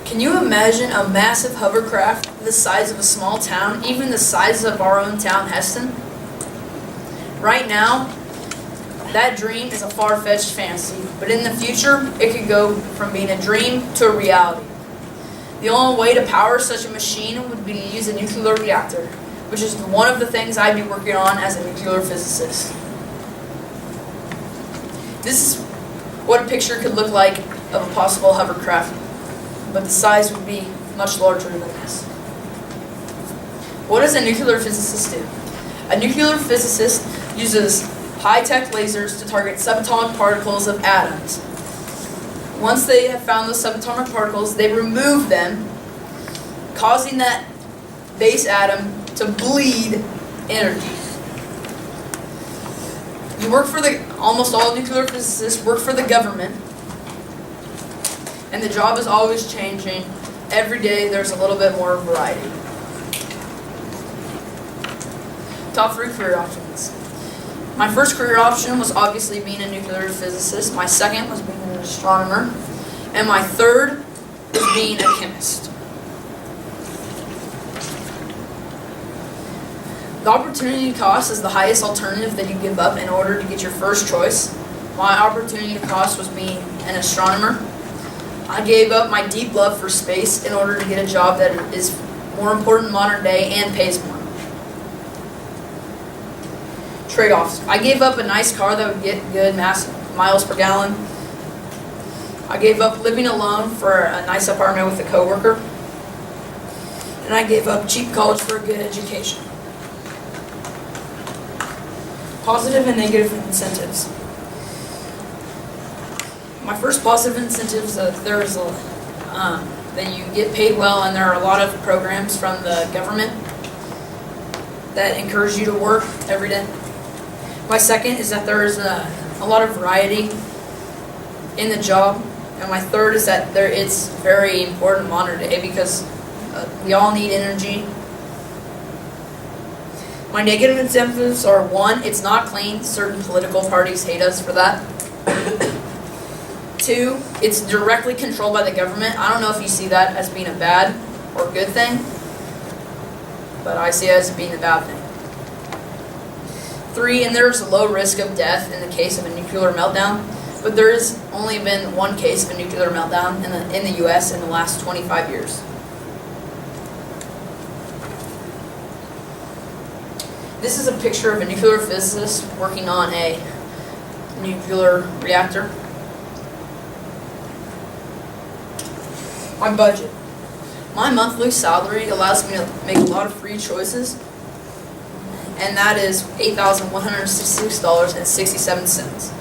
Can you imagine a massive hovercraft the size of a small town, even the size of our own town, Heston? Right now, that dream is a far-fetched fantasy, but in the future, it could go from being a dream to a reality. The only way to power such a machine would be to use a nuclear reactor, which is one of the things I'd be working on as a nuclear physicist. This is what a picture could look like of a possible hovercraft, but the size would be much larger than this. What does a nuclear physicist do? A nuclear physicist uses high-tech lasers to target subatomic particles of atoms. Once they have found those subatomic particles, they remove them, causing that base atom to bleed energy. Almost all nuclear physicists work for the government, and the job is always changing. Every day there's a little bit more variety. Top 3 career options. My first career option was obviously being a nuclear physicist. My second was being an astronomer. And my third was being a chemist. The opportunity cost is the highest alternative that you give up in order to get your first choice. My opportunity cost was being an astronomer. I gave up my deep love for space in order to get a job that is more important modern day and pays more. Trade-offs. I gave up a nice car that would get good miles per gallon. I gave up living alone for a nice apartment with a coworker. And I gave up cheap college for a good education. Positive and negative incentives. My first positive incentive is that that you get paid well, and there are a lot of programs from the government that encourage you to work every day. My second is that there is a lot of variety in the job. And my third is that it's very important modern day because we all need energy. My negative incentives are: 1, it's not clean. Certain political parties hate us for that. 2, it's directly controlled by the government. I don't know if you see that as being a bad or good thing, but I see it as being a bad thing. 3, and there's a low risk of death in the case of a nuclear meltdown, but there has only been one case of a nuclear meltdown in the U.S. in the last 25 years. This is a picture of a nuclear physicist working on a nuclear reactor. My budget. My monthly salary allows me to make a lot of free choices, and that is $8,166.67.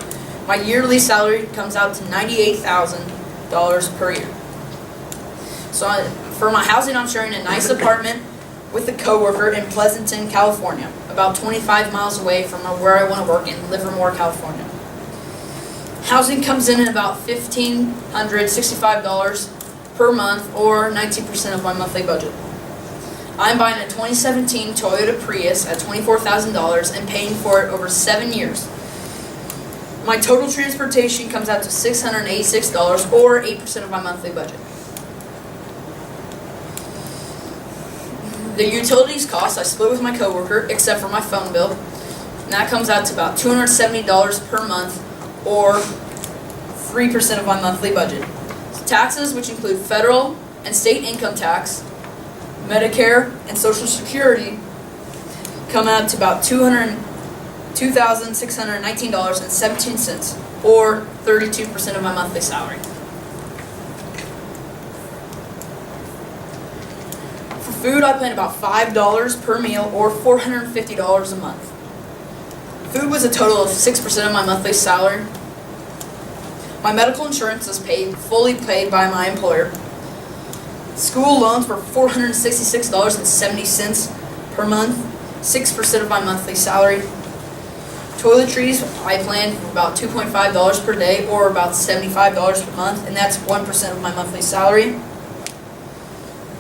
My yearly salary comes out to $98,000 per year. So for my housing, I'm sharing a nice apartment with a coworker in Pleasanton, California, about 25 miles away from where I want to work in Livermore, California. Housing comes in at about $1,565 per month, or 19% of my monthly budget. I'm buying a 2017 Toyota Prius at $24,000 and paying for it over 7 years. My total transportation comes out to $686, or 8% of my monthly budget. The utilities cost I split with my coworker, except for my phone bill, and that comes out to about $270 per month, or 3% of my monthly budget. Taxes, which include federal and state income tax, Medicare, and Social Security, come out to about $2,619.17, or 32% of my monthly salary. For food, I plan about $5 per meal, or $450 a month. Food was a total of 6% of my monthly salary. My medical insurance is fully paid by my employer. School loans were $466.70 per month, 6% of my monthly salary. Toiletries, I planned for about $2.5 per day, or about $75 per month, and that's 1% of my monthly salary.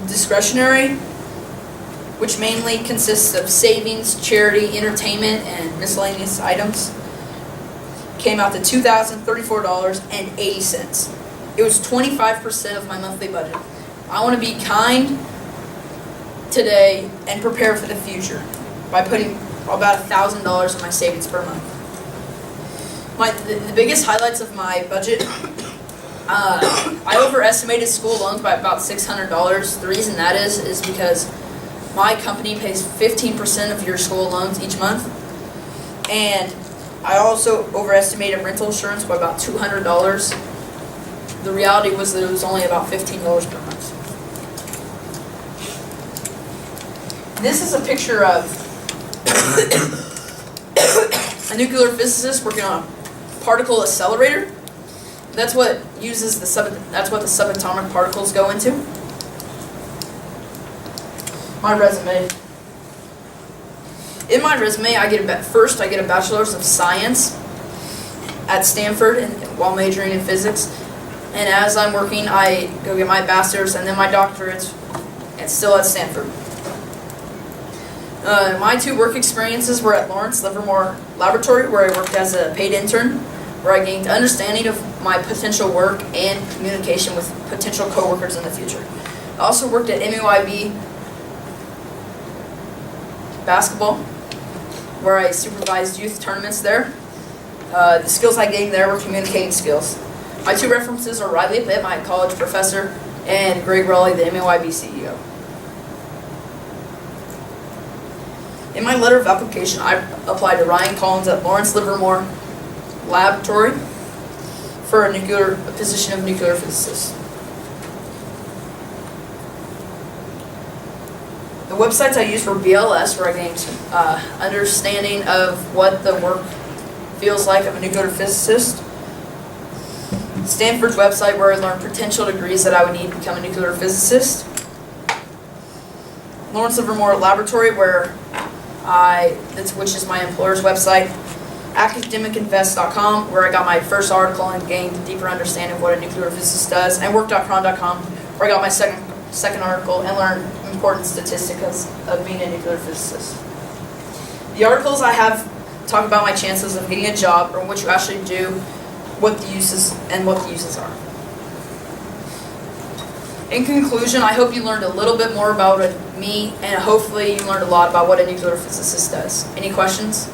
Discretionary, which mainly consists of savings, charity, entertainment, and miscellaneous items, came out to $2,034.80. It was 25% of my monthly budget. I want to be kind today and prepare for the future by putting about $1,000 in my savings per month. The biggest highlights of my budget, I overestimated school loans by about $600. The reason that is because my company pays 15% of your school loans each month, and I also overestimated rental insurance by about $200. The reality was that it was only about $15 per month. This is a picture of a nuclear physicist working on a particle accelerator. That's what uses the subatomic particles go into. My resume. In my resume, I get a bachelor's of science at Stanford while majoring in physics. And as I'm working, I go get my bachelor's and then my doctorate, and still at Stanford. My 2 work experiences were at Lawrence Livermore Laboratory, where I worked as a paid intern, where I gained understanding of my potential work and communication with potential coworkers in the future. I also worked at MUIB basketball, where I supervised youth tournaments there. The skills I gained there were communicating skills. My 2 references are Riley Pitt, my college professor, and Greg Raleigh, the MUIB CEO. In my letter of application, I applied to Ryan Collins at Lawrence Livermore Laboratory for a position of nuclear physicist. The websites I used were BLS, where I gained understanding of what the work feels like of a nuclear physicist. Stanford's website, where I learned potential degrees that I would need to become a nuclear physicist. Lawrence Livermore Laboratory, which is my employer's website. academicinvest.com, where I got my first article and gained a deeper understanding of what a nuclear physicist does, and work.cron.com, where I got my second article and learned important statistics of being a nuclear physicist. The articles I have talk about my chances of getting a job, or what you actually do, what the uses are. In conclusion, I hope you learned a little bit more about me, and hopefully you learned a lot about what a nuclear physicist does. Any questions?